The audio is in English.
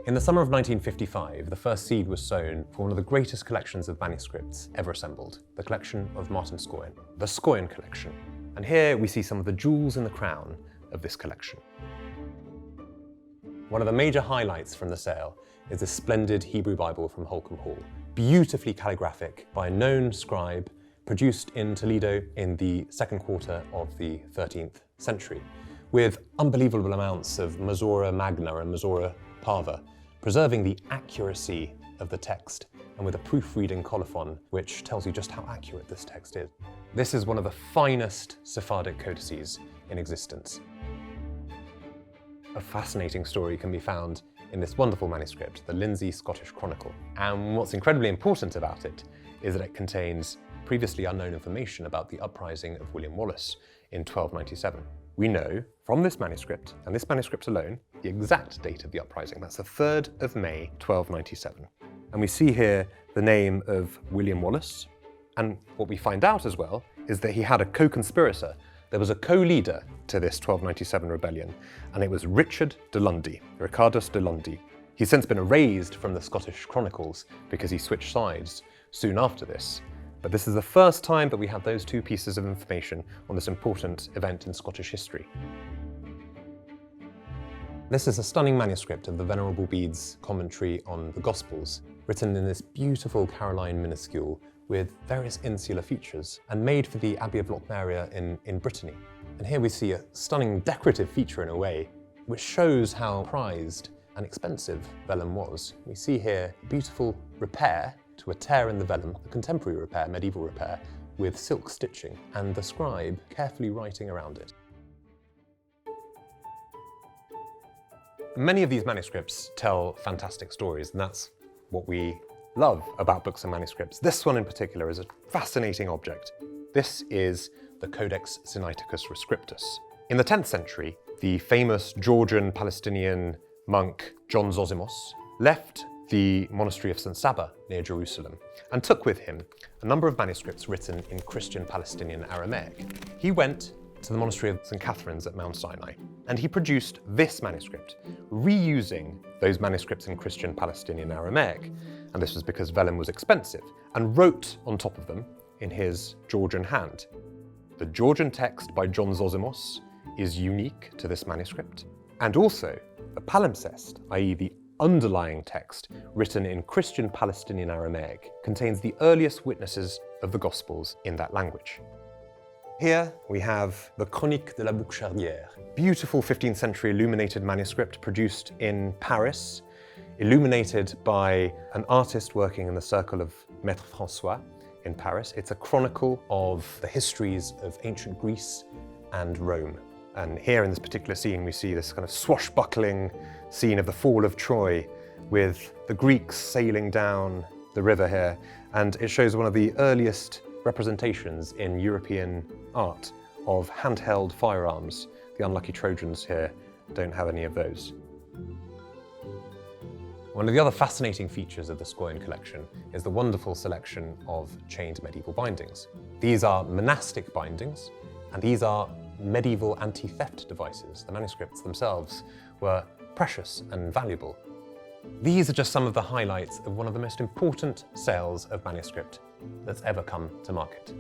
In the summer of 1955, the first seed was sown for one of the greatest collections of manuscripts ever assembled, the collection of Martin Schøyen, the Schøyen Collection. And here we see some of the jewels in the crown of this collection. One of the major highlights from the sale is this splendid Hebrew Bible from Holkham Hall, beautifully calligraphic by a known scribe, produced in Toledo in the second quarter of the 13th century, with unbelievable amounts of Masora Magna and Masora Parva, preserving the accuracy of the text, and with a proofreading colophon which tells you just how accurate this text is. This is one of the finest Sephardic codices in existence. A fascinating story can be found in this wonderful manuscript, the Lindesiana Chronicle. And what's incredibly important about it is that it contains previously unknown information about the uprising of William Wallace in 1297. We know from this manuscript, and this manuscript alone, the exact date of the uprising. That's the 3rd of May, 1297. And we see here the name of William Wallace. And what we find out as well is that he had a co-conspirator. There was a co-leader to this 1297 rebellion, and it was Richard de Lundy, Ricardus de Lundy. He's since been erased from the Scottish Chronicles because he switched sides soon after this. But this is the first time that we have those two pieces of information on this important event in Scottish history. This is a stunning manuscript of the Venerable Bede's commentary on the Gospels, written in this beautiful Caroline minuscule with various insular features, and made for the Abbey of Lochmaria in Brittany. And here we see a stunning decorative feature in a way, which shows how prized and expensive vellum was. We see here beautiful repair to a tear in the vellum, a contemporary repair, medieval repair, with silk stitching, and the scribe carefully writing around it. Many of these manuscripts tell fantastic stories, and that's what we love about books and manuscripts. This one in particular is a fascinating object. This is the Codex Sinaiticus Rescriptus. In the 10th century, the famous Georgian Palestinian monk John Zosimos left the monastery of St. Saba near Jerusalem and took with him a number of manuscripts written in Christian Palestinian Aramaic. He went to the monastery of St. Catherine's at Mount Sinai, and he produced this manuscript, reusing those manuscripts in Christian Palestinian Aramaic, and this was because vellum was expensive, and wrote on top of them in his Georgian hand. The Georgian text by John Zosimos is unique to this manuscript, and also the palimpsest, i.e. the underlying text written in Christian Palestinian Aramaic, contains the earliest witnesses of the Gospels in that language. Here we have the Chronique de la Bouquechardière, beautiful 15th century illuminated manuscript produced in Paris, illuminated by an artist working in the circle of Maître François in Paris. It's a chronicle of the histories of ancient Greece and Rome. And here in this particular scene, we see this kind of swashbuckling scene of the fall of Troy with the Greeks sailing down the river here. And it shows one of the earliest representations in European art of handheld firearms. The unlucky Trojans here don't have any of those. One of the other fascinating features of the Schøyen collection is the wonderful selection of chained medieval bindings. These are monastic bindings, and these are medieval anti-theft devices. The manuscripts themselves were precious and valuable. These are just some of the highlights of one of the most important sales of manuscript that's ever come to market.